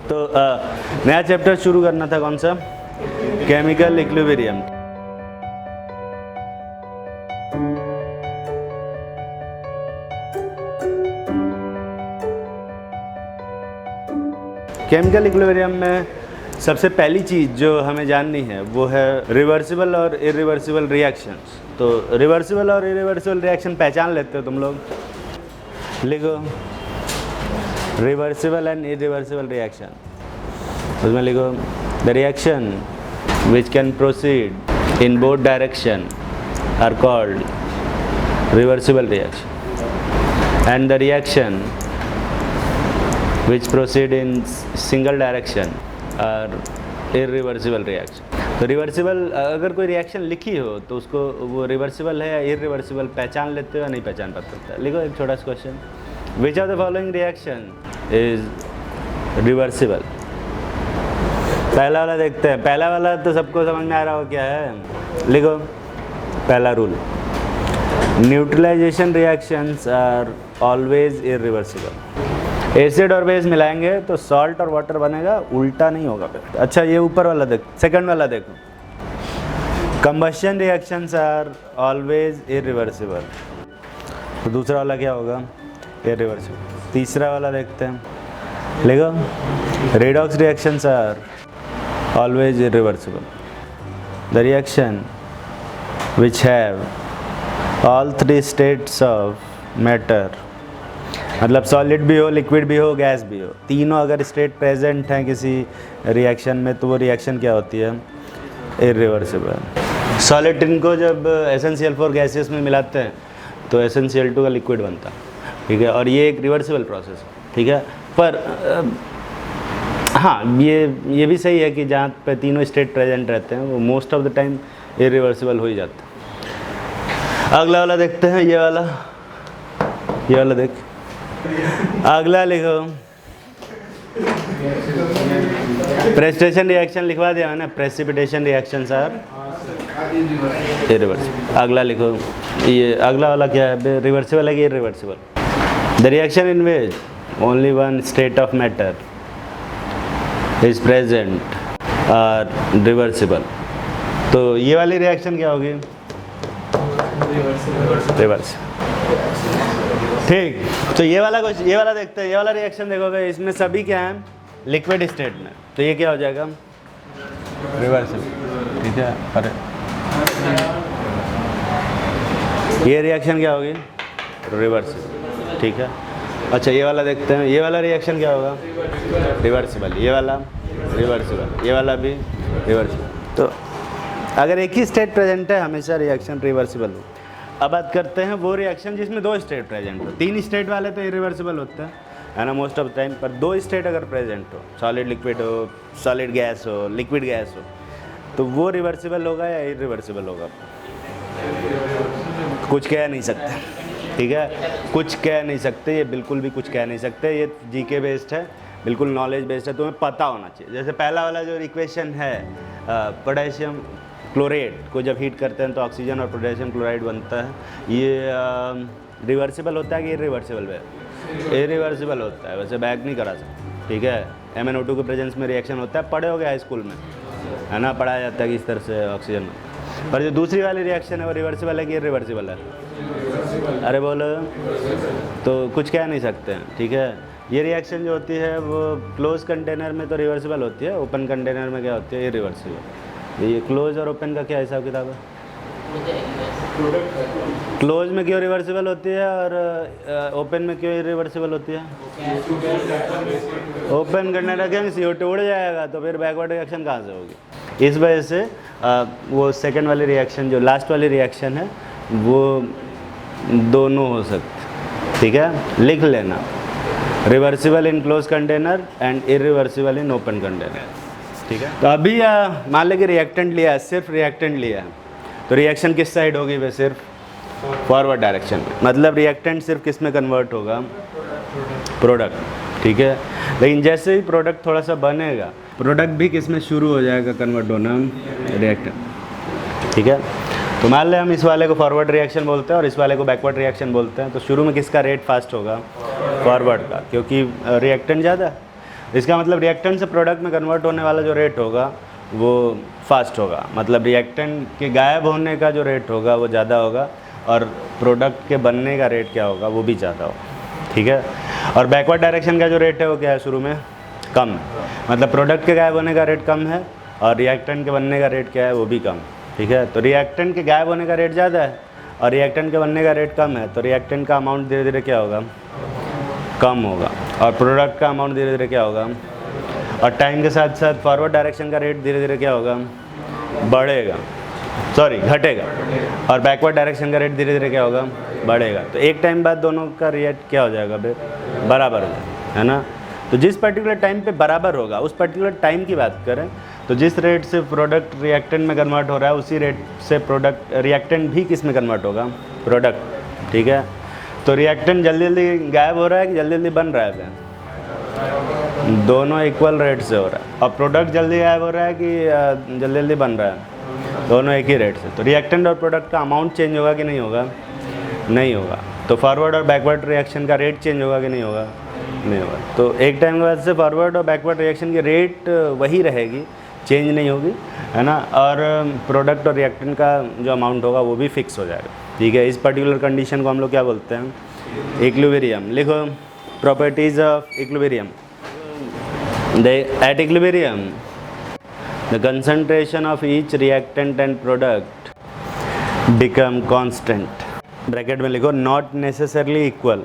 तो नया चैप्टर शुरू करना था, कौन सा? Chemical equilibrium. केमिकल इक्विलिब्रियम में सबसे पहली चीज़ जो हमें जाननी है वो है रिवर्सिबल और इरिवर्सिबल रिएक्शंस। तो रिवर्सिबल और इरिवर्सिबल रिएक्शन पहचान लेते हो तुम लोग? लिखो रिवर्सिबल एंड इरिवर्सिबल रिएक्शन। उसमें लिखो the reaction which can proceed in both direction are called reversible reaction and the reaction which proceed in single direction are irreversible reaction। तो रिवर्सिबल अगर कोई रिएक्शन लिखी हो तो उसको वो रिवर्सिबल है या इरिवर्सिबल पहचान लेते हो या नहीं पहचान पाते? लिखो एक छोटा सा question, which of the following reaction is reversible? पहला वाला देखते हैं। पहला वाला तो सबको समझ में आ रहा हो क्या है? लिखो पहला rule, neutralisation reactions are always irreversible. Acid और बेस मिलाएंगे तो सॉल्ट और वाटर बनेगा, उल्टा नहीं होगा फिर। अच्छा ये ऊपर वाला देखो, सेकंड वाला देखो, combustion reactions are always irreversible. तो दूसरा वाला क्या होगा? इरिवर्सिबल। तीसरा वाला देखते हैं, लिखो redox reactions are always irreversible. The reaction which have all three states of matter, मतलब सॉलिड भी हो, लिक्विड भी हो, गैस भी हो, तीनों अगर स्टेट प्रेजेंट हैं किसी रिएक्शन में तो वो रिएक्शन क्या होती है? इरिवर्सिबल। सॉलिड इनको जब SnCl4 गैसेस में मिलाते हैं तो SnCl2 का लिक्विड बनता है, ठीक है, और ये एक रिवर्सिबल प्रोसेस है, ठीक है। पर हाँ ये भी सही है कि जहाँ पे तीनों स्टेट प्रेजेंट रहते हैं वो most of the time irreversible हो ही जाता है। अगला वाला देखते हैं, ये वाला देख। अगला लिखो प्रेसिपिटेशन रिएक्शन, लिखवा दिया मैंने, प्रेसिपिटेशन रिएक्शंस आर इरिवर्सिबल। अगला लिखो, ये अगला वाला क्या है? रिवर्सिबल है कि irreversible? The reaction in which only one state of matter is present are reversible. तो ये वाली रिएक्शन क्या होगी? रिवर्सिबल। ठीक, तो ये वाला देखते हैं। ये वाला रिएक्शन देखोगे, इसमें सभी क्या हैं? लिक्विड स्टेट में, तो ये क्या हो जाएगा? रिवर्सिबल, ठीक है। अरे ये रिएक्शन क्या होगी? रिवर्सिबल, ठीक है। अच्छा ये वाला देखते हैं, ये वाला रिएक्शन क्या होगा? रिवर्सिबल। ये वाला रिवर्सिबल, ये वाला भी रिवर्सिबल। तो अगर एक ही स्टेट प्रेजेंट है हमेशा रिएक्शन रिवर्सिबल हो। अब बात करते हैं वो रिएक्शन जिसमें दो स्टेट प्रेजेंट हो। तीन स्टेट वाले तो इरिवर्सिबल होते हैं, है ना, मोस्ट ऑफ द टाइम। पर दो स्टेट अगर प्रेजेंट हो, सॉलिड लिक्विड हो, सॉलिड गैस हो, लिक्विड गैस हो, तो वो रिवर्सिबल होगा या इरिवर्सिबल होगा? कुछ कह नहीं सकते, ठीक है, कुछ कह नहीं सकते, ये बिल्कुल भी कुछ कह नहीं सकते। ये जीके बेस्ड है, बिल्कुल नॉलेज बेस्ड है, तुम्हें पता होना चाहिए। जैसे पहला वाला जो इक्वेशन है, पोटेशियम क्लोराइड को जब हीट करते हैं तो ऑक्सीजन और पोटेशियम क्लोराइड बनता है। ये रिवर्सिबल होता है कि इरिवर्सिबल है? इरिवर्सिबल होता है, वैसे बैक नहीं करा सकते, ठीक है। MnO2 के प्रेजेंस में रिएक्शन होता है, पढ़े हो गए हाई स्कूल में, है ना, पढ़ाया जाता है कि इस तरह से ऑक्सीजन में। पर जो दूसरी वाली रिएक्शन है वो रिवर्सिबल है कि इरिवर्सिबल है? अरे बोलो, तो कुछ कह नहीं सकते हैं, ठीक है। ये रिएक्शन जो होती है वो क्लोज कंटेनर में तो रिवर्सिबल होती है, ओपन कंटेनर में क्या होती है? इरिवर्सिबल। ये क्लोज और ओपन का क्या हिसाब किताब है? क्लोज में क्यों रिवर्सिबल होती है और ओपन में क्यों इरिवर्सिबल होती है? ओपन करने रखेंगे CO2 उड़ जाएगा, तो फिर बैकवर्ड रिएक्शन कहाँ से होगी? इस वजह से वो सेकंड वाली रिएक्शन, जो लास्ट वाली रिएक्शन है, वो दोनों हो सकते, ठीक है। लिख लेना, reversible in close container and irreversible in open container, ठीक है। तो अभी मान लें कि रिएक्टेंट लिया है, सिर्फ रिएक्टेंट लिया है, तो रिएक्शन किस साइड होगी? वे सिर्फ फॉरवर्ड डायरेक्शन में, मतलब रिएक्टेंट सिर्फ किस में कन्वर्ट होगा? प्रोडक्ट, ठीक है। लेकिन जैसे ही प्रोडक्ट थोड़ा सा बनेगा, प्रोडक्ट भी किस में शुरू हो जाएगा कन्वर्ट होना? रिएक्टेंट, ठीक है। तो मान लें हम इस वाले को फॉरवर्ड रिएक्शन बोलते हैं और इस वाले को बैकवर्ड रिएक्शन बोलते हैं। तो शुरू में किसका रेट फास्ट होगा? फॉरवर्ड का, क्योंकि रिएक्टेंट ज़्यादा। इसका मतलब रिएक्टेंट से प्रोडक्ट में कन्वर्ट होने वाला जो रेट होगा वो फास्ट होगा, मतलब रिएक्टेंट के गायब होने का जो रेट होगा वो ज़्यादा होगा और प्रोडक्ट के बनने का रेट क्या होगा वो भी ज़्यादा होगा, ठीक है। और बैकवर्ड डायरेक्शन का जो रेट है वो क्या है, शुरू में कम, मतलब प्रोडक्ट के गायब होने का रेट कम है और रिएक्टेंट के बनने का रेट क्या है वो भी कम, ठीक है। तो रिएक्टेंट के गायब होने का रेट ज़्यादा है और रिएक्टेंट के बनने का रेट कम है, तो रिएक्टेंट का अमाउंट धीरे धीरे क्या होगा, कम होगा, और प्रोडक्ट का अमाउंट धीरे धीरे क्या होगा, और टाइम के साथ साथ फॉरवर्ड डायरेक्शन का रेट धीरे धीरे क्या होगा, बढ़ेगा, सॉरी घटेगा, और बैकवर्ड डायरेक्शन का रेट धीरे धीरे क्या होगा, बढ़ेगा। तो एक टाइम बाद दोनों का रेट क्या हो जाएगा बे, बराबर हो जाएगा, है ना। तो जिस पर्टिकुलर टाइम पे बराबर होगा, उस पर्टिकुलर टाइम की बात करें तो जिस रेट से प्रोडक्ट रिएक्टेंट में कन्वर्ट हो रहा है उसी रेट से प्रोडक्ट रिएक्टेंट भी किस में कन्वर्ट होगा, प्रोडक्ट, ठीक है। तो रिएक्टेंट जल्दी जल्दी गायब हो रहा है कि जल्दी जल्दी बन रहा है, दोनों इक्वल रेट से हो रहा है, और प्रोडक्ट जल्दी गायब हो रहा है कि जल्दी जल्दी बन रहा है, दोनों एक ही रेट से। तो रिएक्टेंट और प्रोडक्ट का अमाउंट चेंज होगा कि नहीं होगा, नहीं होगा। तो फॉरवर्ड और बैकवर्ड रिएक्शन का रेट चेंज होगा कि नहीं होगा, नहीं होगा। तो एक टाइम के बाद से फॉरवर्ड और बैकवर्ड रिएक्शन की रेट वही रहेगी, चेंज नहीं होगी, है ना। और प्रोडक्ट और रिएक्टेंट का जो अमाउंट होगा वो भी फिक्स हो जाएगा, ठीक है। इस पर्टिकुलर कंडीशन को हम लोग क्या बोलते हैं, इक्विलिब्रियम। लिखो properties of equilibrium. At equilibrium, the concentration of each reactant and product become constant. Bracket में लिखो नॉट नेसेसरली इक्वल,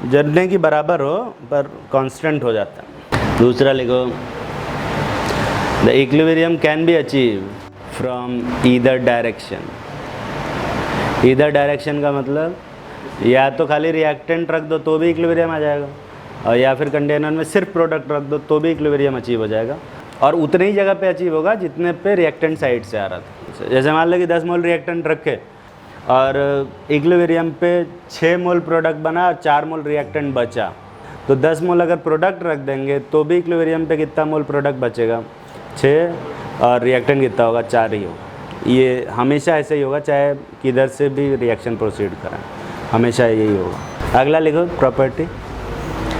जरूरी नहीं कि बराबर हो पर कांस्टेंट हो जाता है। दूसरा लिखो the equilibrium can be achieve from either direction. Either direction का मतलब या तो खाली रिएक्टेंट रख दो तो भी इक्विलिब्रियम आ जाएगा, और या फिर कंटेनर में सिर्फ प्रोडक्ट रख दो तो भी इक्विलिब्रियम अचीव हो जाएगा, और उतने ही जगह पे अचीव होगा जितने पे रिएक्टेंट साइड से आ रहा था। जैसे मान लो कि 10 मोल रिएक्टेंट रखे और इक्विलिब्रियम पे 6 मोल प्रोडक्ट बना और 4 मोल रिएक्टेंट बचा, तो 10 मोल अगर प्रोडक्ट रख देंगे तो भी इक्विलिब्रियम पे कितना मोल प्रोडक्ट बचेगा, 6, और रिएक्टेंट कितना होगा, 4 ही होगा। ये हमेशा ऐसे ही होगा, चाहे किधर से भी रिएक्शन प्रोसीड कराएं, हमेशा यही होगा। अगला लिखो property,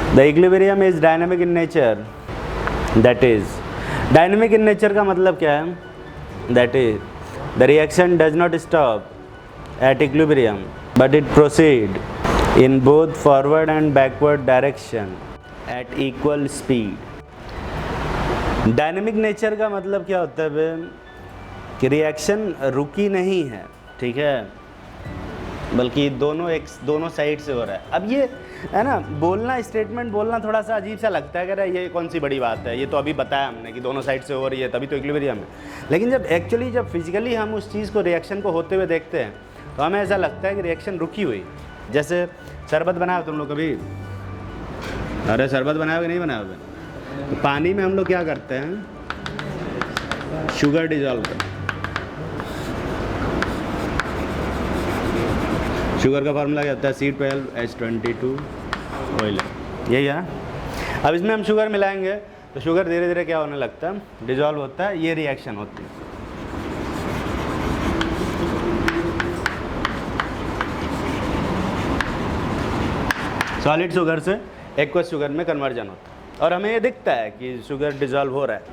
the equilibrium is dynamic in nature, that is dynamic in nature का मतलब क्या है, that is the reaction does not stop at equilibrium but it proceed in both forward and backward direction at equal speed. Dynamic nature का मतलब क्या होता है बे, कि रिएक्शन रुकी नहीं है, ठीक है, बल्कि दोनों साइड से हो रहा है। अब ये है ना, बोलना स्टेटमेंट बोलना थोड़ा सा अजीब सा लगता है, कह रहा है ये कौन सी बड़ी बात है, ये तो अभी बताया हमने कि दोनों साइड से हो रही है तभी तो इक्विलिब्रियम है। लेकिन जब फिजिकली हम उस चीज़ को रिएक्शन को होते हुए देखते हैं तो हमें ऐसा लगता है कि रिएक्शन रुकी हुई। जैसे शरबत बनाया तुम लोग कभी, अरे शरबत बनाया कि नहीं बनाया हुआ, तो पानी में हम लोग क्या करते हैं, शुगर डिजॉल्व करते हैं। शुगर का फार्मूला क्या होता है, C12H22 ऑयल, यही है। अब इसमें हम शुगर मिलाएंगे तो शुगर धीरे धीरे क्या होने लगता है, डिजॉल्व होता है, ये रिएक्शन होती है। सॉलिड शुगर से एक्वस शुगर में कन्वर्जन होता है और हमें ये दिखता है कि शुगर डिजॉल्व हो रहा है,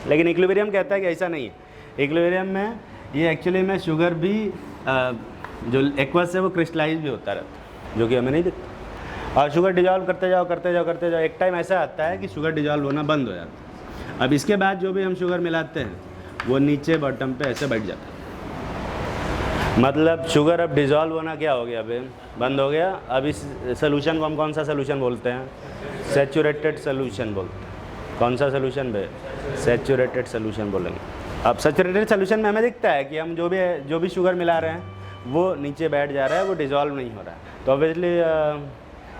लेकिन इक्विलिब्रियम कहता है कि ऐसा नहीं है। इक्विलिब्रियम में ये एक्चुअली में शुगर भी जो एक्वस है वो क्रिस्टलाइज भी होता रहता है, जो कि हमें नहीं दिखता। और शुगर डिजॉल्व करते जाओ करते जाओ करते जाओ, एक टाइम ऐसा आता है कि शुगर डिजॉल्व होना बंद हो जाता है। अब इसके बाद जो भी हम शुगर मिलाते हैं वो नीचे बॉटम पे ऐसे बैठ जाता है, मतलब शुगर अब डिजॉल्व होना क्या हो गया, अभी बंद हो गया। अब इस सोल्यूशन को हम कौन सा सोल्यूशन बोलते हैं, सैचुरेटेड सोल्यूशन बोलते हैं। कौन सा सोल्यूशन बे, सैचुरेटेड सोल्यूशन बोलेंगे। अब सैचुरेटेड सोल्यूशन में हमें दिखता है कि हम जो भी शुगर मिला रहे हैं वो नीचे बैठ जा रहा है, वो डिजॉल्व नहीं हो रहा है, तो ऑब्वियसली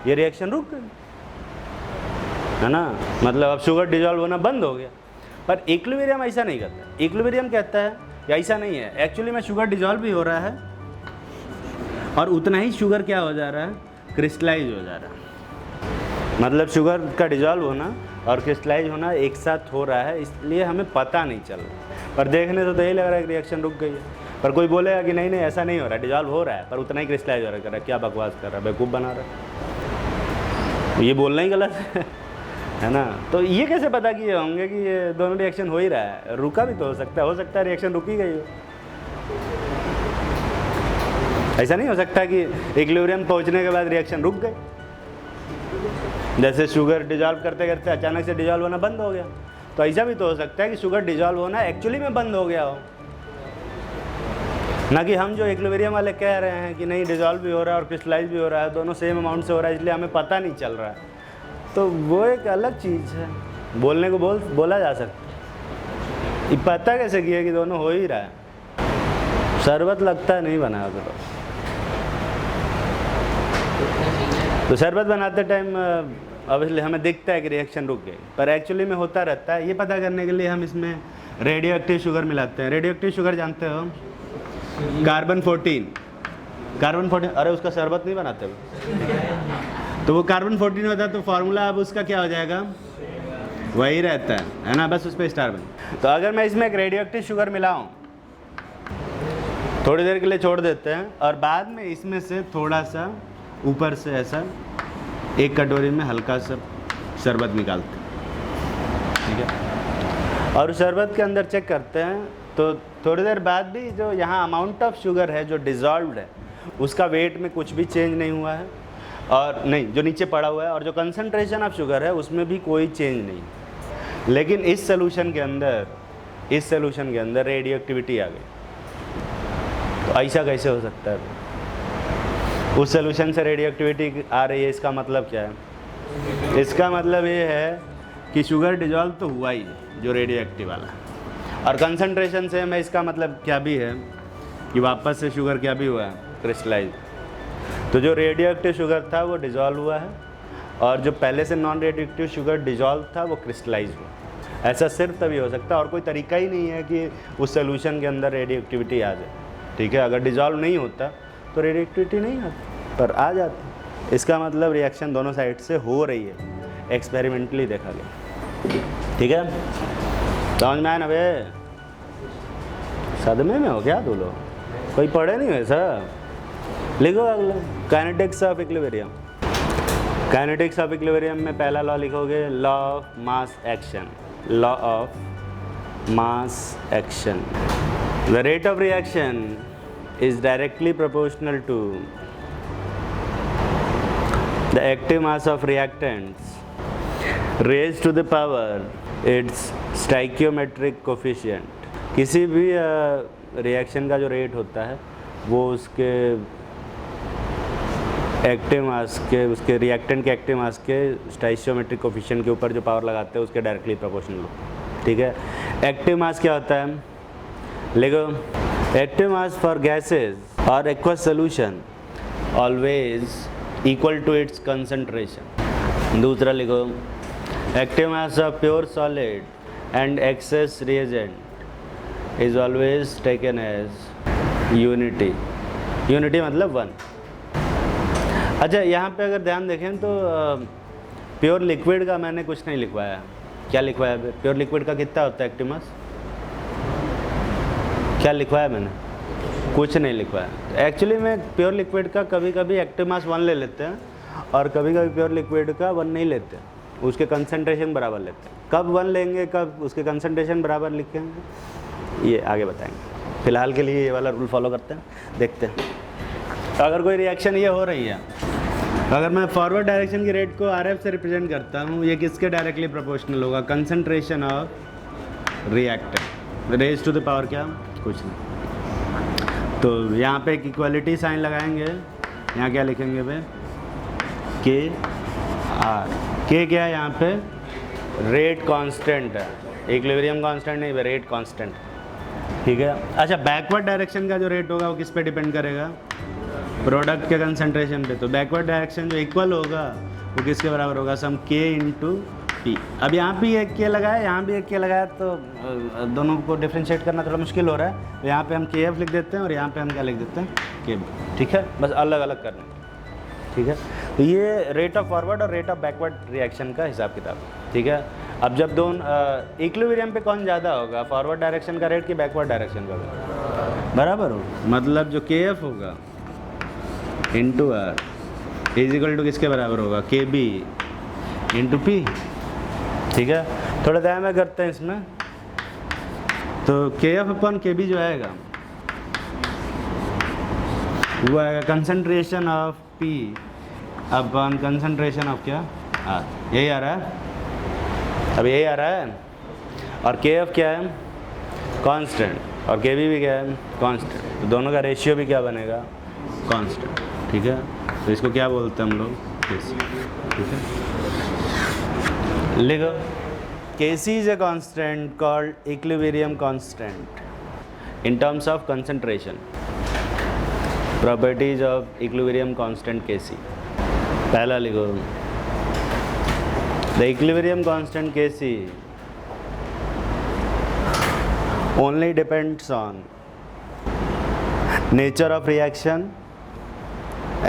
ये रिएक्शन रुक गई, है ना, मतलब अब शुगर डिजॉल्व होना बंद हो गया। पर इक्विलिब्रियम ऐसा नहीं करता। इक्विलिब्रियम कहता है कि ऐसा नहीं है, एक्चुअली में शुगर डिजॉल्व भी हो रहा है और उतना ही शुगर क्या हो जा रहा है, क्रिस्टलाइज हो जा रहा है। मतलब शुगर का डिजॉल्व होना और क्रिस्टलाइज होना एक साथ हो रहा है, इसलिए हमें पता नहीं चल रहा। पर देखने तो यही लग रहा है कि रिएक्शन रुक गई है, पर कोई बोलेगा कि नहीं नहीं ऐसा नहीं हो रहा है, डिजॉल्व हो रहा है पर उतना ही क्रिस्टलाइज हो रहा है, क्या बकवास कर रहा है, बेवकूफ़ बना रहा है, ये बोलना ही गलत है। है ना। तो ये कैसे पता किए होंगे कि ये दोनों रिएक्शन हो ही रहा है? रुका भी तो हो सकता है रिएक्शन रुकी गई हो। ऐसा नहीं हो सकता कि इक्विलिब्रियम पहुंचने के बाद रिएक्शन रुक गई, जैसे शुगर डिजॉल्व करते करते अचानक से डिजॉल्व होना बंद हो गया। तो ऐसा भी तो हो सकता है कि शुगर डिजॉल्व होना एक्चुअली में बंद हो गया हो, ना कि हम जो इक्विलिब्रियम वाले कह रहे हैं कि नहीं डिजॉल्व भी हो रहा है और क्रिस्टलाइज भी हो रहा है, दोनों सेम अमाउंट से हो रहा है, इसलिए हमें पता नहीं चल रहा है। तो वो एक अलग चीज़ है, बोलने को बोला जा सकता। ये पता कैसे किया कि दोनों हो ही रहा है? शरबत लगता है नहीं बनाया तो शरबत बनाते टाइम ऑब्वियसली हमें दिखता है कि रिएक्शन रुक गई, पर एक्चुअली में होता रहता है। ये पता करने के लिए हम इसमें रेडियो एक्टिव शुगर मिलाते हैं। रेडियो एक्टिव शुगर जानते हो? कार्बन 14। अरे उसका शरबत नहीं बनाते तो वो कार्बन 14 होता है, तो फार्मूला अब उसका क्या हो जाएगा? वही रहता है ना, बस उस पर स्टार बन। तो अगर मैं इसमें एक रेडियो एक्टिव शुगर मिलाऊं, थोड़ी देर के लिए छोड़ देते हैं और बाद में इसमें से थोड़ा सा ऊपर से ऐसा एक कटोरी में हल्का सा शरबत निकालते हैं, ठीक है। और उस शरबत के अंदर चेक करते हैं तो थोड़ी देर बाद भी जो यहाँ अमाउंट ऑफ शुगर है जो डिज़ोल्व्ड है उसका वेट में कुछ भी चेंज नहीं हुआ है, और नहीं जो नीचे पड़ा हुआ है, और जो कंसंट्रेशन ऑफ शुगर है उसमें भी कोई चेंज नहीं। लेकिन इस सोल्यूशन के अंदर रेडियो एक्टिविटी आ गई। तो ऐसा कैसे हो सकता है? उस सोल्यूशन से रेडियो एक्टिविटी आ रही है, इसका मतलब क्या है? इसका मतलब ये है कि शुगर डिजॉल्व तो हुआ ही है जो रेडियो एक्टिव वाला, और कंसंट्रेशन से में इसका मतलब क्या भी है कि वापस से शुगर क्या भी हुआ है? क्रिस्टलाइज। तो जो रेडियो एक्टिव शुगर था वो डिजॉल्व हुआ है, और जो पहले से non radio active sugar dissolve था वो क्रिस्टलाइज हुआ। ऐसा सिर्फ तभी हो सकता है, और कोई तरीका ही नहीं है कि उस सोल्यूशन के अंदर रेडियो एक्टिविटी आ जाए, ठीक है। अगर डिजॉल्व नहीं होता तो रेडियो एक्टिविटी नहीं आती, पर आ जाती। इसका मतलब रिएक्शन दोनों साइड से हो रही है, एक्सपेरिमेंटली देखा गया, ठीक है। समझ में आया ना बे? सदमे में हो क्या तू लोग? कोई पढ़े नहीं है सर? लिखो अगला, kinetics of equilibrium. Kinetics of equilibrium में पहला लॉ लिखोगे, law of mass action. Law of mass action, the rate of reaction is directly proportional to the active mass of reactants raised to the power its stoichiometric coefficient। किसी भी reaction का जो rate होता है वो उसके active mass के, उसके रिएक्टेंट के एक्टिव मास के स्टोइचियोमेट्रिक कोफिशिएंट के ऊपर जो पावर लगाते हैं उसके डायरेक्टली प्रोपोर्शनल होता है, ठीक है। एक्टिव मास क्या होता है? लिखो, एक्टिव मास फॉर गैसेज और aqueous solution always equal to its concentration. दूसरा लिखो, active mass of pure solid and excess reagent is always taken as unity. Unity मतलब 1। अच्छा, यहाँ पे अगर ध्यान देखें तो प्योर लिक्विड का मैंने कुछ नहीं लिखवाया। क्या लिखवाया? प्योर लिक्विड का कितना होता है एक्टिव मास? क्या लिखवाया मैंने? कुछ नहीं लिखवाया। एक्चुअली में प्योर लिक्विड का कभी कभी एक्टिव मास 1 ले लेते हैं, और कभी कभी प्योर लिक्विड का 1 नहीं लेते, उसके कंसंट्रेशन बराबर लेते हैं। कब 1 लेंगे, कब उसके कंसंट्रेशन बराबर लिखेंगे, ये आगे बताएंगे। फिलहाल के लिए ये वाला रूल फॉलो करते हैं, देखते हैं। अगर कोई रिएक्शन ये हो रही है, अगर मैं फॉरवर्ड डायरेक्शन की रेट को RF से रिप्रेजेंट करता हूँ, ये किसके डायरेक्टली प्रोपोर्शनल होगा? Concentration of reactant raised to the power क्या? कुछ नहीं। तो यहाँ पे एक इक्वलिटी साइन लगाएंगे, यहाँ क्या लिखेंगे भाई? के आर। के क्या है यहाँ पे? रेट कांस्टेंट है, इक्विलिब्रियम कांस्टेंट नहीं, रेट कांस्टेंट, ठीक है। अच्छा, बैकवर्ड डायरेक्शन का जो रेट होगा वो किस पे डिपेंड करेगा? प्रोडक्ट के कंसंट्रेशन पे। तो बैकवर्ड डायरेक्शन जो इक्वल होगा वो किसके बराबर होगा? सम के इंटू पी। अब यहाँ भी एक के लगाया, यहाँ भी एक के लगाया, तो दोनों को डिफ्रेंशिएट करना थोड़ा मुश्किल हो रहा है। तो यहाँ पे हम के एफ लिख देते हैं और यहाँ पे हम क्या लिख देते हैं? के बी, ठीक है। बस अलग अलग करने, ठीक है। तो ये रेट ऑफ फॉरवर्ड और रेट ऑफ बैकवर्ड रिएक्शन का हिसाब किताब, ठीक है। अब जब दोनों इक्विलिब्रियम पे कौन ज़्यादा होगा? फॉरवर्ड डायरेक्शन का रेट कि बैकवर्ड डायरेक्शन का रेट? बराबर होगा। मतलब जो के एफ होगा into R is equal to किसके बराबर होगा? के बी इंटू पी, ठीक है, थोड़ा ध्यान में करते हैं इसमें। तो KF/KB जो आएगा वो आएगा concentration of P upon concentration of क्या R, यही आ रहा है, अब यही आ रहा है। और KF क्या है, कांस्टेंट, और KB भी क्या है, कांस्टेंट। तो दोनों का रेशियो भी क्या बनेगा, कांस्टेंट। ठीक है, तो इसको क्या बोलते हैं हम लोग, KC। ठीक है, लिखो Kc is a constant called equilibrium constant in terms of concentration. Properties of equilibrium constant Kc. पहला लिखो, the equilibrium constant Kc only depends on nature of reaction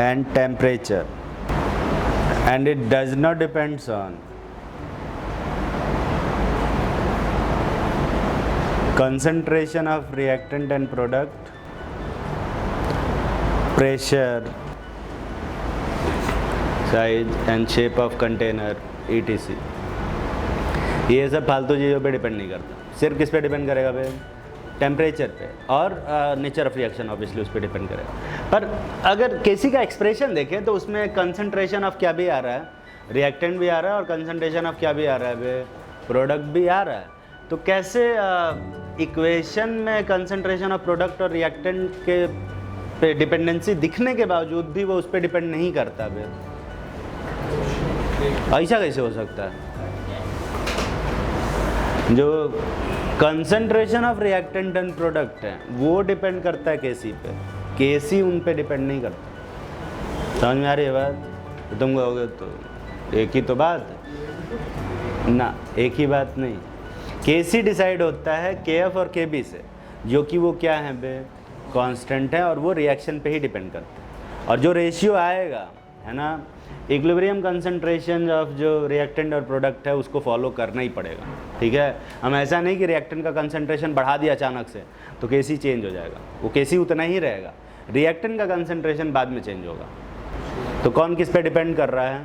and temperature, and it does not depends on concentration of reactant and product, pressure, size and shape of container, etc. ये सब फालतू चीज़ों पे depend नहीं करता, सिर्फ किस पे डिपेंड करेगा भाई, टेम्परेचर पे, और नेचर ऑफ रिएक्शन ऑब्वियसली उस पर डिपेंड करेगा। पर अगर केसी का एक्सप्रेशन देखें तो उसमें कंसंट्रेशन ऑफ क्या भी आ रहा है, रिएक्टेंट भी आ रहा है, और कंसंट्रेशन ऑफ क्या भी आ रहा है भाई, प्रोडक्ट भी आ रहा है। तो कैसे इक्वेशन में कंसंट्रेशन ऑफ प्रोडक्ट और रिएक्टेंट के पे डिपेंडेंसी दिखने के बावजूद भी वो उस पर डिपेंड नहीं करता फिर, ऐसा कैसे हो सकता है? जो concentration of reactant and product है वो डिपेंड करता है केसी पे, केसी उन पे डिपेंड नहीं करता। समझ में आ रही है बात? तो तुम कहोगे तो एक ही तो बात ना, एक ही बात नहीं। केसी डिसाइड होता है केएफ और केबी से, जो कि वो क्या है बे, कांस्टेंट है, और वो रिएक्शन पे ही डिपेंड करता है। और जो रेशियो आएगा है ना, इक्विलिब्रियम कंसंट्रेशन ऑफ जो रिएक्टेंट और प्रोडक्ट है उसको फॉलो करना ही पड़ेगा। ठीक है, हम ऐसा नहीं कि रिएक्टेंट का कंसंट्रेशन बढ़ा दिया अचानक से तो केसी चेंज हो जाएगा, वो केसी उतना ही रहेगा, रिएक्टेंट का कंसंट्रेशन बाद में चेंज होगा। तो कौन किस पे डिपेंड कर रहा है?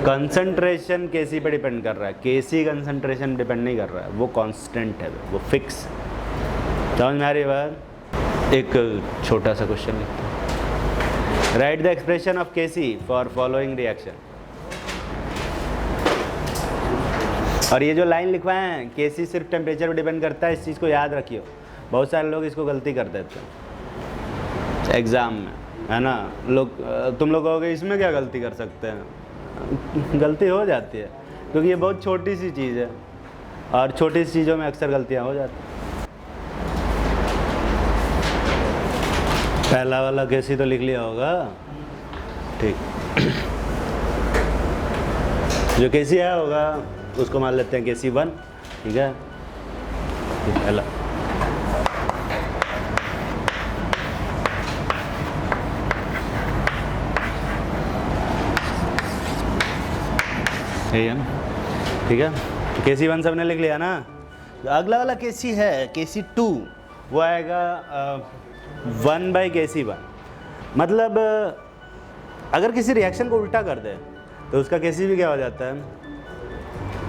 कंसंट्रेशन केसी पे डिपेंड कर रहा है, केसी कंसंट्रेशन डिपेंड नहीं कर रहा है, वो कांस्टेंट है, वो फिक्स। समझ में आ रही बात? एक छोटा सा क्वेश्चन लिखते हैं, write the expression of KC for following reaction. और ये जो लाइन लिखवाए हैं, केसी सिर्फ टेम्परेचर पे डिपेंड करता है, इस चीज़ को याद रखियो। बहुत सारे लोग इसको गलती कर देते हैं एग्ज़ाम में, है ना। तुम लोग कहोगे इसमें क्या गलती कर सकते हैं? गलती हो जाती है क्योंकि ये बहुत छोटी सी चीज़ है, और छोटी सी चीज़ों में अक्सर गलतियाँ हो जाती हैं। पहला वाला केसी तो लिख लिया होगा, ठीक। जो केसी आया होगा उसको मान लेते हैं केसी 1, ठीक है। पहला ठीक है, केसी 1 सबने लिख लिया ना। अगला वाला केसी है केसी 2, वो आएगा 1/KC1। मतलब अगर किसी रिएक्शन को उल्टा कर दे तो उसका केसी भी क्या हो जाता है,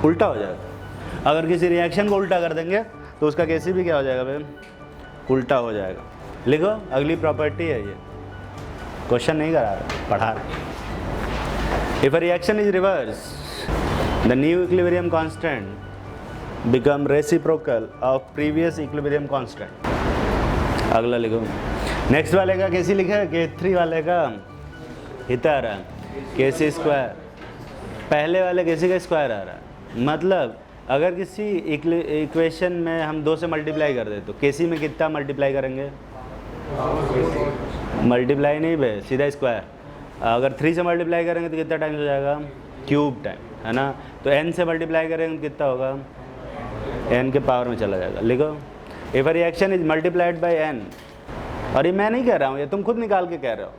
उल्टा हो जाएगा। अगर किसी रिएक्शन को उल्टा कर देंगे तो उसका केसी भी क्या हो जाएगा भाई, उल्टा हो जाएगा। लिखो, अगली प्रॉपर्टी है ये, क्वेश्चन नहीं करा रहा, पढ़ा रहा। If a reaction is reverse, the new equilibrium constant become reciprocal of previous equilibrium constant। अगला लिखो, नेक्स्ट वाले का कैसी लिखा है, K3 वाले का इतना आ रहा है KC स्क्वायर, पहले वाले KC का स्क्वायर आ रहा है। मतलब अगर किसी इक्वेशन में हम 2 से मल्टीप्लाई कर दे तो KC में कितना मल्टीप्लाई करेंगे, मल्टीप्लाई नहीं बे, सीधा स्क्वायर। अगर 3 से मल्टीप्लाई करेंगे तो कितना टाइम हो जाएगा, क्यूब टाइम, है ना। तो n से मल्टीप्लाई करेंगे तो कितना होगा, n के पावर में चला जाएगा। लिखो, if a reaction is multiplied by n, और ये मैं नहीं कह रहा हूँ, ये तुम खुद निकाल के कह रहे हो।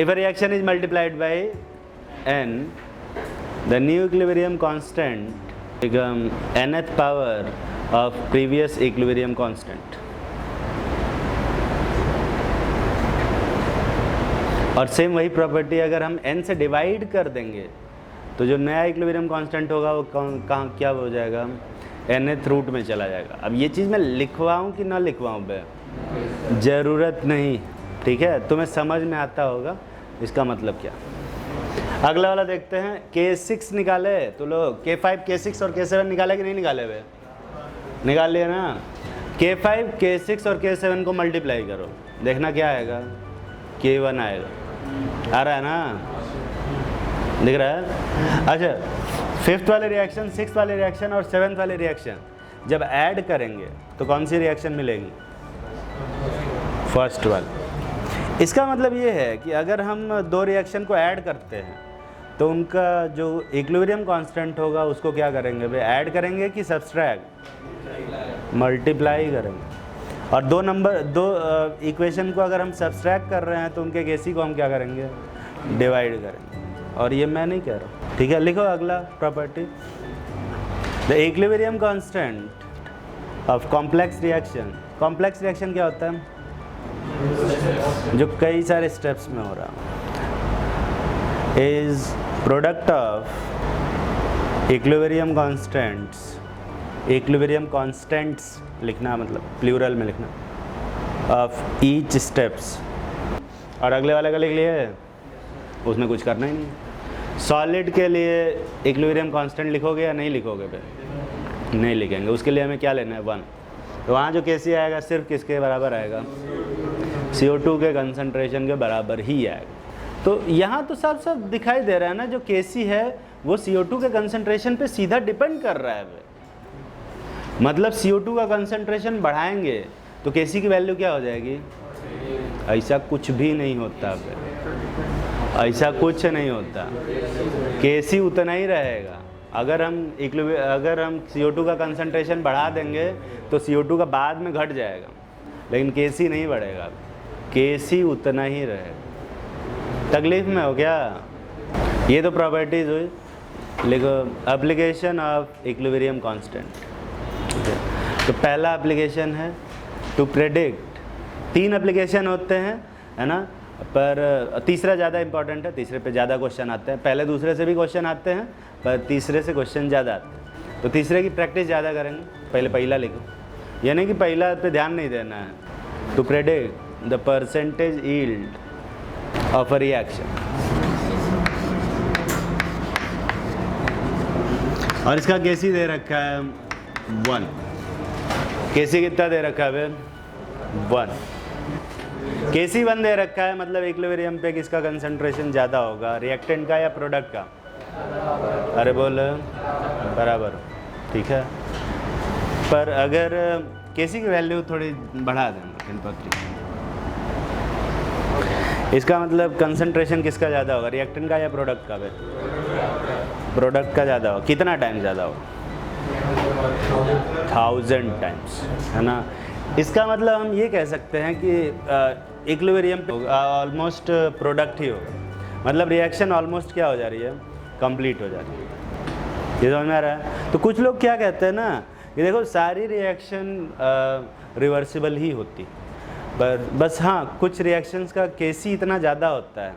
If a reaction is multiplied by n, the new equilibrium constant become nth power of previous equilibrium constant. और सेम वही प्रॉपर्टी अगर हम n से डिवाइड कर देंगे तो जो नया इक्विलिब्रियम कांस्टेंट होगा वो कहाँ क्या हो जाएगा, nth रूट में चला जाएगा। अब ये चीज़ मैं लिखवाऊँ कि ना लिखवाऊँ बे, ज़रूरत नहीं, ठीक है, तुम्हें समझ में आता होगा इसका मतलब क्या। अगला वाला देखते हैं, K6 निकाले तो लोग K5 K6 और K7 निकाले कि नहीं निकाले बे, निकाल लिया ना। K5 K6 और K7 को मल्टीप्लाई करो, देखना क्या आएगा, K1 आएगा, आ रहा है ना, दिख रहा है। अच्छा, फिफ्थ वाले रिएक्शन, सिक्स वाले रिएक्शन और सेवन्थ वाले रिएक्शन जब ऐड करेंगे तो कौन सी रिएक्शन मिलेगी, फर्स्ट वाली। इसका मतलब ये है कि अगर हम दो रिएक्शन को ऐड करते हैं तो उनका जो इक्विलिब्रियम कांस्टेंट होगा उसको क्या करेंगे भाई, ऐड करेंगे कि सब्सट्रैक्ट, मल्टीप्लाई करेंगे। और दो इक्वेशन को अगर हम सब्सट्रैक्ट कर रहे हैं तो उनके केसी को हम क्या करेंगे, डिवाइड करेंगे। और ये मैं नहीं कह रहा हूँ, ठीक है। लिखो अगला property, the equilibrium constant of complex reaction. Complex reaction क्या होता है, जो कई सारे स्टेप्स में हो रहा is product of equilibrium constants, equilibrium constants लिखना मतलब प्लूरल में लिखना, ऑफ ईच स्टेप्स। और अगले वाले का लिख लिए, उसमें कुछ करना ही नहीं। सॉलिड के लिए इक्विलिब्रियम कांस्टेंट लिखोगे या नहीं लिखोगे बे, नहीं लिखेंगे, उसके लिए हमें क्या लेना है, 1। तो वहाँ जो केसी आएगा सिर्फ किसके बराबर आएगा, CO2 के कंसंट्रेशन के बराबर ही आएगा। तो यहाँ तो सब दिखाई दे रहा है ना, जो केसी है वो CO2 के कंसंट्रेशन पे सीधा डिपेंड कर रहा है बे। मतलब CO2 का कंसंट्रेशन बढ़ाएंगे तो केसी की वैल्यू क्या हो जाएगी, ऐसा कुछ भी नहीं होता बे, ऐसा कुछ नहीं होता, केसी उतना ही रहेगा। अगर हम CO2 का कंसंट्रेशन बढ़ा देंगे तो CO2 का बाद में घट जाएगा, लेकिन केसी नहीं बढ़ेगा, केसी उतना ही रहेगा। तकलीफ में हो क्या, ये तो प्रॉपर्टीज हुई। लिखो एप्लीकेशन ऑफ इक्विलिब्रियम कांस्टेंट। तो पहला एप्लीकेशन है टू प्रेडिक्ट, 3 एप्लीकेशन होते हैं है ना, पर तीसरा ज़्यादा इंपॉर्टेंट है, तीसरे पे ज़्यादा क्वेश्चन आते हैं। पहले दूसरे से भी क्वेश्चन आते हैं पर तीसरे से क्वेश्चन ज़्यादा आते हैं, तो तीसरे की प्रैक्टिस ज़्यादा करेंगे। पहले पहला लिखो, यानी कि पहला पे ध्यान नहीं देना है। To predict the percentage yield of a reaction, और इसका केसी दे रखा है 1। केसी कितना दे रखा है, 1। केसी 1 दे रखा है, मतलब इक्विलिब्रियम पे किसका कंसंट्रेशन ज़्यादा होगा, रिएक्टेंट का या प्रोडक्ट का, अरे बोल बराबर, ठीक है। पर अगर केसी की वैल्यू थोड़ी बढ़ा दें इसका मतलब कंसंट्रेशन किसका ज़्यादा होगा, रिएक्टेंट का या प्रोडक्ट का, प्रोडक्ट का ज़्यादा होगा। कितना टाइम ज़्यादा होगा, 1000 टाइम्स, है ना। इसका मतलब हम ये कह सकते हैं कि इक्विलिब्रियम पे ऑलमोस्ट प्रोडक्ट ही होगा, मतलब रिएक्शन ऑलमोस्ट क्या हो जा रही है, कंप्लीट हो जा रही है। ये समझ में आ रहा है। तो कुछ लोग क्या कहते हैं ना कि देखो सारी रिएक्शन रिवर्सिबल ही होती, पर बस हाँ कुछ रिएक्शंस का केसी इतना ज़्यादा होता है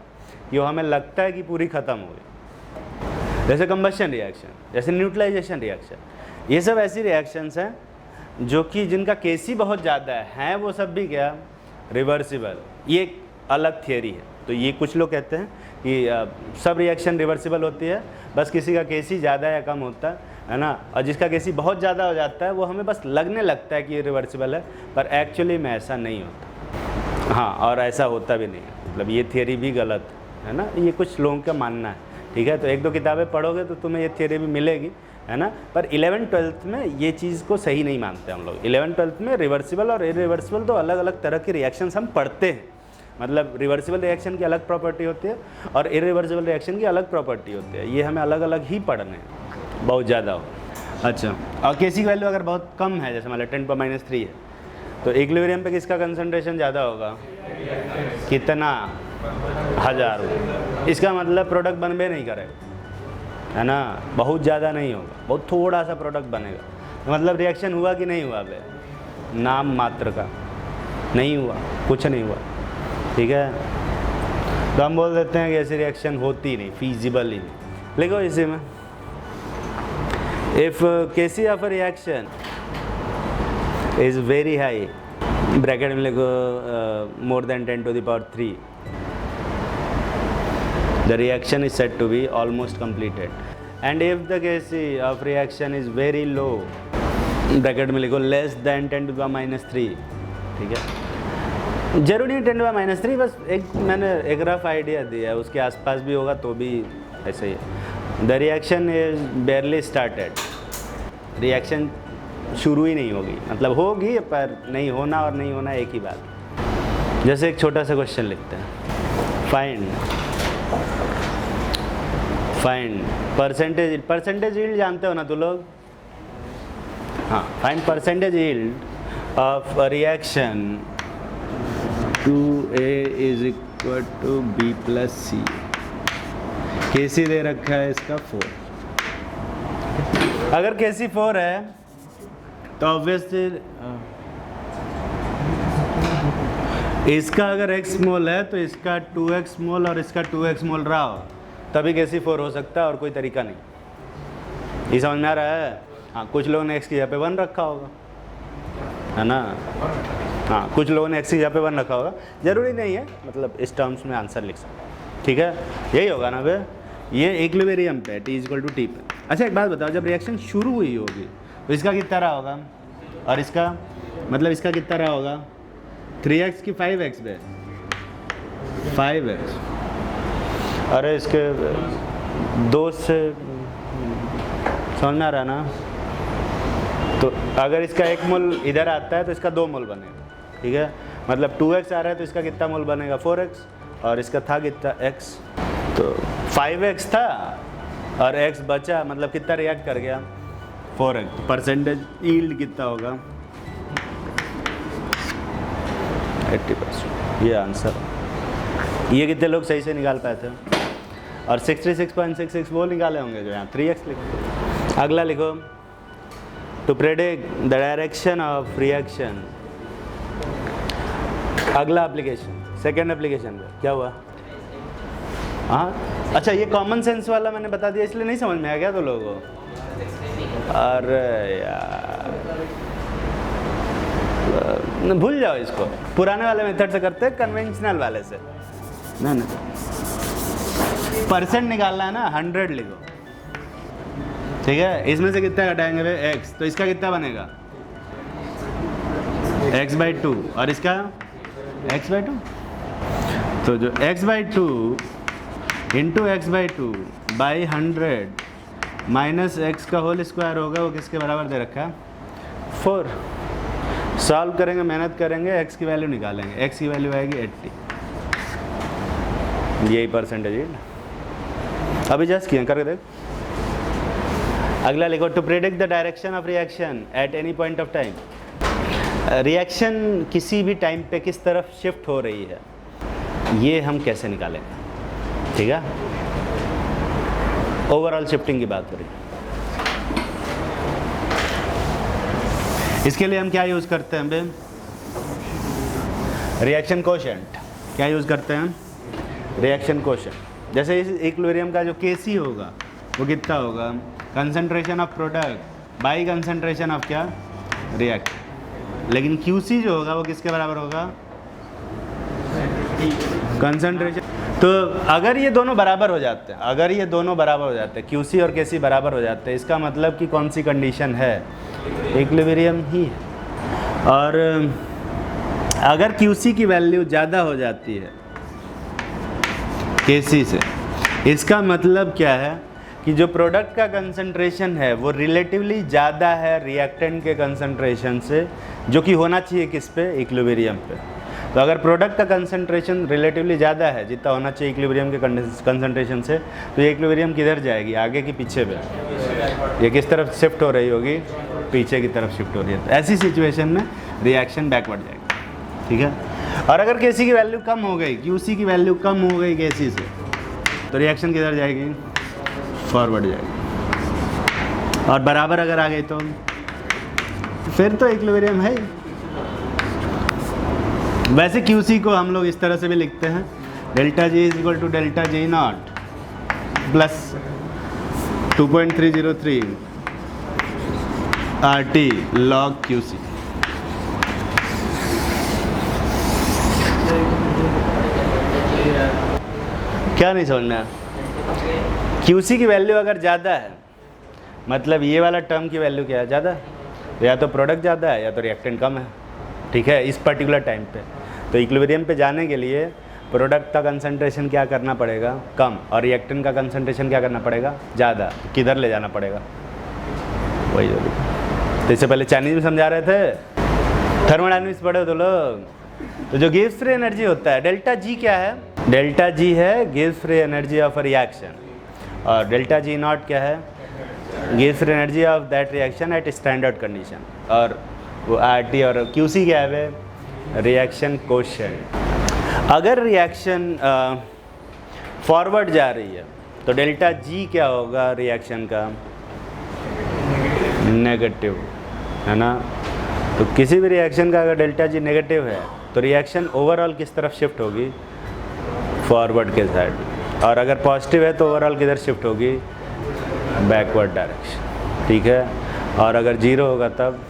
कि वो हमें लगता है कि पूरी ख़त्म हो गई, जैसे कंबशन रिएक्शन, जैसे न्यूट्रलाइजेशन रिएक्शन। ये सब ऐसी रिएक्शंस हैं जो कि जिनका केसी बहुत ज़्यादा है वो सब भी क्या, रिवर्सिबल। ये एक अलग थियरी है। तो ये कुछ लोग कहते हैं कि सब रिएक्शन रिवर्सिबल होती है, बस किसी का केसी ज़्यादा या कम होता है ना, और जिसका केसी बहुत ज़्यादा हो जाता है वो हमें बस लगने लगता है कि ये रिवर्सिबल है, पर एक्चुअली में ऐसा नहीं होता। हाँ, और ऐसा होता भी नहीं है, मतलब ये थियरी भी गलत है ना, ये कुछ लोगों का मानना है, ठीक है। तो 1-2 किताबें पढ़ोगे तो तुम्हें ये थियरी भी मिलेगी, है ना। पर 11th-12th में ये चीज़ को सही नहीं मानते हम लोग। 11th-12th में रिवर्सिबल और इरिवर्सिबल तो अलग अलग तरह की रिएक्शंस हम पढ़ते हैं, मतलब रिवर्सिबल रिएक्शन की अलग प्रॉपर्टी होती है और इरिवर्सिबल रिएक्शन की अलग प्रॉपर्टी होती है। ये हमें अलग अलग ही पढ़ने हैं, बहुत ज़्यादा हो। अच्छा, और केसी की वैल्यू अगर बहुत कम है, जैसे मान लो 10⁻³ है, तो इक्विलिब्रियम पे किसका कंसंट्रेशन ज़्यादा होगा, कितना, 1000। इसका मतलब प्रोडक्ट बनबे नहीं करेगा, है ना, बहुत ज़्यादा नहीं होगा, बहुत थोड़ा सा प्रोडक्ट बनेगा। मतलब रिएक्शन हुआ कि नहीं हुआ बे, नाम मात्र का नहीं हुआ, कुछ नहीं हुआ, ठीक है। तो हम बोल देते हैं कि ऐसी रिएक्शन होती नहीं, फीजिबल ही नहीं। लिखो इसी में, if KC of a reaction is very high, bracket में लिखो more than 10⁻³ the reaction is said to be almost completed, and if the Kc of reaction is very low, bracket में लिखो less than 10⁻³ ठीक है। जरूरी नहीं 10⁻³, बस एक मैंने एक रफ आइडिया दिया है, उसके आसपास भी होगा तो भी ऐसे ही है। The reaction is बेयरली started, reaction शुरू ही नहीं होगी, मतलब होगी पर नहीं होना और नहीं होना एक ही बात। जैसे एक छोटा सा क्वेश्चन लिखते हैं, फाइंड परसेंटेज यील्ड जानते हो ना तुम लोग? हाँ, find percentage yield of a reaction 2A is equal to B + C। Kc दे रखा है इसका 4। अगर Kc 4 है तो ऑब्वियसली इसका अगर x मोल है तो इसका 2x मोल और इसका 2x मोल रहा हो तभी Kc 4 हो सकता है, और कोई तरीका नहीं। ये समझ में आ रहा है? हाँ, कुछ लोगों ने x की जगह पे 1 रखा होगा, है ना? हाँ, कुछ लोगों ने x की जगह पे 1 रखा होगा, ज़रूरी नहीं है, मतलब इस टर्म्स में आंसर लिख सकते। ठीक है, यही होगा ना बे, ये इक्विलिब्रियम पे t = t पे। अच्छा एक बात बताओ, जब रिएक्शन शुरू हुई होगी तो इसका कितना रहा होगा, और इसका मतलब इसका कितना रहा होगा? 3x की 5x पे 5x, अरे इसके 2 से समझ में आ रहा है ना? तो अगर इसका 1 मोल इधर आता है तो इसका 2 मोल बनेगा, ठीक है? मतलब 2x आ रहा है तो इसका कितना मोल बनेगा? 4x, और इसका था कितना? x, तो 5x था और x बचा, मतलब कितना रिएक्ट कर गया? 4x। परसेंटेज यील्ड कितना होगा? 80%। ये आंसर, ये कितने लोग सही से निकाल पाए थे? और 66.66 वो निकाले होंगे जो यहाँ 3x लिखो। अगला लिखो, to predict the direction of reaction. अगला एप्लीकेशन, सेकेंड एप्लीकेशन पे क्या हुआ? हाँ अच्छा, ये कॉमन सेंस वाला मैंने बता दिया, इसलिए नहीं समझ में आ गया तो लोगों? अरे यार भूल जाओ इसको, पुराने वाले मेथड से करते हैं, कन्वेंशनल वाले से। ना परसेंट निकालना है ना, 100 लिखो, ठीक है? इसमें से कितना घटाएंगे भाई? x, तो इसका कितना बनेगा? x/2, और इसका x/2। तो जो x/2 into x/2 by 100 minus x का होल स्क्वायर होगा, वो किसके बराबर दे रखा है? 4। सॉल्व करेंगे, मेहनत करेंगे, x की वैल्यू निकालेंगे, x की वैल्यू आएगी 80। यही परसेंटेज है, अभी जस्ट किया, करके देख। अगला लिखो, to predict the direction of reaction at any point of time. Reaction किसी भी टाइम पे किस तरफ शिफ्ट हो रही है, ये हम कैसे निकालेंगे? ठीक है, ओवरऑल शिफ्टिंग की बात हो रही है। इसके लिए हम क्या यूज़ करते हैं बे? Reaction quotient. क्या यूज़ करते हैं? Reaction quotient. जैसे इस इक्विलिब्रियम का जो Kc होगा वो कितना होगा? Concentration of product by concentration of क्या? रिएक्ट। लेकिन Qc जो होगा वो किसके बराबर होगा? कंसंट्रेशन। तो अगर ये दोनों बराबर हो जाते हैं, अगर ये दोनों बराबर हो जाते हैं, Qc और Kc बराबर हो जाते हैं, इसका मतलब कि कौन सी कंडीशन है? इक्विलिब्रियम ही है। और अगर Qc की वैल्यू ज़्यादा हो जाती है Kc से, इसका मतलब क्या है कि जो प्रोडक्ट का कंसंट्रेशन है वो रिलेटिवली ज़्यादा है रिएक्टेंट के कंसंट्रेशन से, जो कि होना चाहिए किस पे? इक्विलिब्रियम पे। तो अगर प्रोडक्ट का कंसंट्रेशन रिलेटिवली ज़्यादा है जितना होना चाहिए इक्विलिब्रियम के कंसंट्रेशन से, तो ये इक्विलिब्रियम किधर जाएगी? आगे की पीछे पे? ये किस तरफ शिफ्ट हो रही होगी? पीछे की तरफ शिफ्ट हो रही है। तो ऐसी सिचुएशन में रिएक्शन बैकवर्ड जाएगी, ठीक है? और अगर Kc की वैल्यू कम हो गई, Qc की वैल्यू कम हो गई Kc से, तो रिएक्शन किधर जाएगी? फॉरवर्ड जाएगी। और बराबर अगर आ गई तो फिर तो इक्विलिब्रियम है ही। वैसे Qc को हम लोग इस तरह से भी लिखते हैं, delta G is equal to delta G not plus 2.303 RT log QC। क्या नहीं समझना है? QC की वैल्यू अगर ज़्यादा है, मतलब ये वाला टर्म की वैल्यू क्या है, ज़्यादा है, या तो प्रोडक्ट ज़्यादा है या तो रिएक्टेंट कम है, ठीक है, इस पर्टिकुलर टाइम पे। तो इक्विलिब्रियम पे जाने के लिए प्रोडक्ट का कंसंट्रेशन क्या करना पड़ेगा, कम, और रिएक्टेंट का कंसंट्रेशन क्या करना पड़ेगा, ज़्यादा। किधर ले जाना पड़ेगा, वही जरूरी। तो इससे पहले चाइनीज में समझा रहे थे, थर्मोडायनामिक्स पढ़े हो तो लोग। तो जो गिव्स फ्री एनर्जी होता है, डेल्टा जी क्या है, डेल्टा जी है gives free energy of a reaction, और डेल्टा जी नॉट क्या है, gives free energy of that reaction at standard condition, और वो RT और QC क्या है, रिएक्शन कोशेंट। अगर रिएक्शन फॉरवर्ड जा रही है तो डेल्टा जी क्या होगा, रिएक्शन का नेगेटिव, है ना। तो किसी भी रिएक्शन का अगर डेल्टा जी नेगेटिव है तो रिएक्शन ओवरऑल किस तरफ शिफ्ट होगी, फॉरवर्ड के साइड, और अगर पॉजिटिव है तो ओवरऑल किधर शिफ्ट होगी, बैकवर्ड डायरेक्शन, ठीक है। और अगर जीरो होगा तब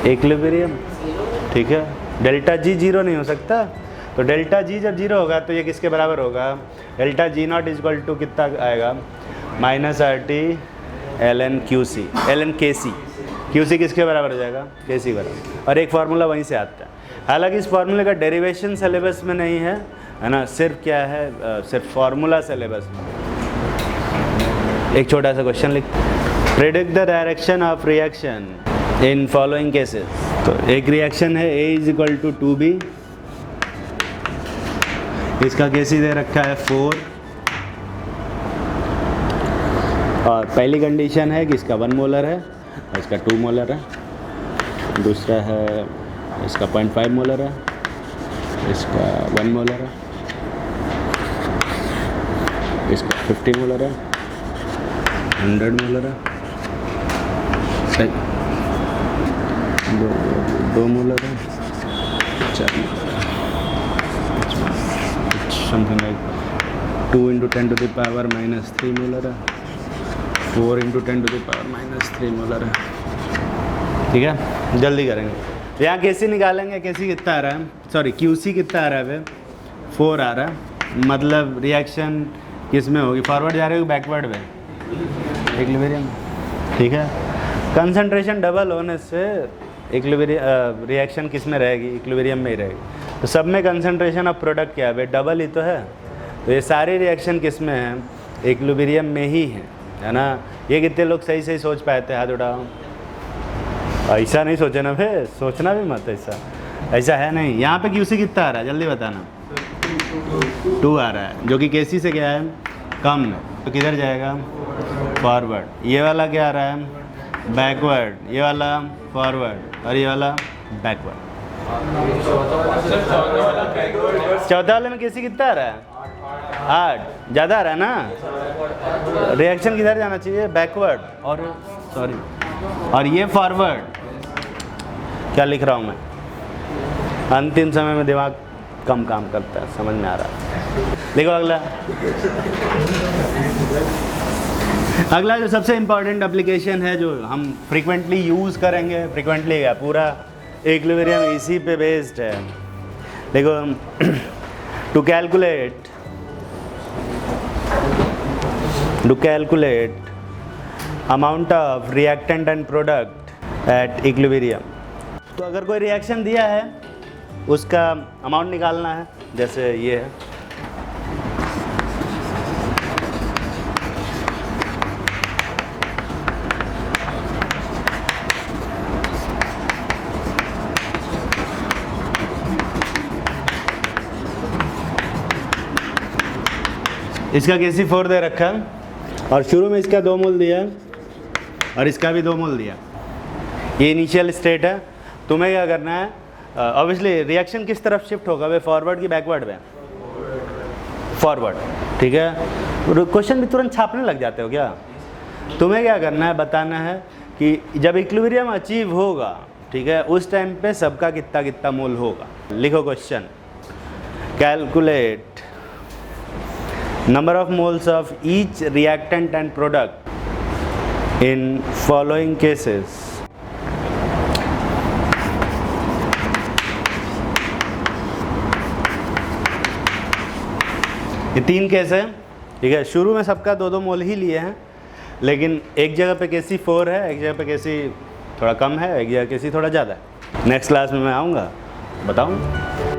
इक्विलिब्रियम, ठीक है। डेल्टा जी जीरो नहीं हो सकता, तो डेल्टा जी जब जीरो होगा तो ये किसके बराबर होगा, delta G not is equal to कितना आएगा, -RT ln QC, ln KC। QC किसके बराबर हो जाएगा, KC बराबर, और एक फार्मूला वहीं से आता है। हालांकि इस फार्मूले का डेरिवेशन सिलेबस में नहीं है, है ना, सिर्फ क्या है, सिर्फ फार्मूला सिलेबस में। एक छोटा सा क्वेश्चन लिख, predict the direction of reaction in following cases. तो एक रिएक्शन है A is equal to 2B, इसका KC दे रखा है 4, और पहली कंडीशन है कि इसका 1 मोलर है और इसका 2 मोलर है, दूसरा है इसका 0.5 मोलर है, इसका 1 मोलर है, इसका 50 मोलर है, 100 मोलर है, दो मोलर है, 4 मोलर है, समथिंग लाइक 2 × 10⁻³ मोलर है, 4 × 10⁻³ मोलर है, ठीक है। जल्दी करेंगे, यहाँ KC निकालेंगे, KC कितना आ रहा है, सॉरी QC कितना आ रहा है, 4 आ रहा है, मतलब रिएक्शन किस में होगी, फॉरवर्ड जा रही होगी, बैकवर्ड में, इक्विलिब्रियम, ठीक है। कंसंट्रेशन डबल होने से इक्विलिब्रियम रिएक्शन किस में रहेगी, इक्विलिब्रियम में ही रहेगी। तो सब में कंसंट्रेशन ऑफ प्रोडक्ट क्या है, डबल ही तो है, तो ये सारी रिएक्शन किस में है, इक्विलिब्रियम में ही है ना। ये कितने लोग सही सही सोच पाए थे, हाथ उठाओ। ऐसा नहीं सोचे ना, फिर सोचना भी मत, ऐसा है नहीं। यहाँ पे QC कितना आ रहा है, जल्दी बताना, 2 आ रहा है, जो कि KC से क्या है, कम है, तो किधर जाएगा, फॉरवर्ड। ये वाला क्या आ रहा है, बैकवर्ड, ये वाला फॉरवर्ड, और ये वाला बैकवर्ड। चौथा वाले में KC कितना आ रहा है, 8, ज़्यादा आ रहा है ना। रिएक्शन किधर जाना चाहिए, बैकवर्ड, और सॉरी, और ये फॉरवर्ड। क्या लिख रहा हूँ मैं, अंतिम समय में दिमाग कम काम करता है, समझ में आ रहा है। देखो अगला, अगला जो सबसे इम्पॉर्टेंट एप्लीकेशन है, जो हम फ्रीक्वेंटली यूज़ करेंगे, फ्रीक्वेंटली क्या, पूरा इक्विलिब्रियम इसी पे बेस्ड है। देखो, to calculate amount of reactant and product at equilibrium. तो अगर कोई रिएक्शन दिया है, उसका अमाउंट निकालना है, जैसे ये है, इसका KC 4 दे रखा, और शुरू में इसका 2 मोल दिया और इसका भी 2 मोल दिया। ये इनिशियल स्टेट है। तुम्हें क्या करना है, ऑब्वियसली रिएक्शन किस तरफ शिफ्ट होगा, वे फॉरवर्ड की बैकवर्ड में, फॉरवर्ड, ठीक है। क्वेश्चन भी तुरंत छापने लग जाते हो क्या। तुम्हें क्या करना है, बताना है कि जब इक्विलिब्रियम अचीव होगा, ठीक है, उस टाइम पे सबका कितना कितना मोल होगा। लिखो question, calculate number of moles of each reactant and product in following cases. ये 3 केस है, ठीक है। शुरू में सबका 2-2 मोल ही लिए हैं, लेकिन एक जगह पे केसी 4 है, एक जगह पे केसी थोड़ा कम है, एक जगह केसी थोड़ा ज़्यादा है। नेक्स्ट क्लास में मैं आऊँगा, बताऊँ।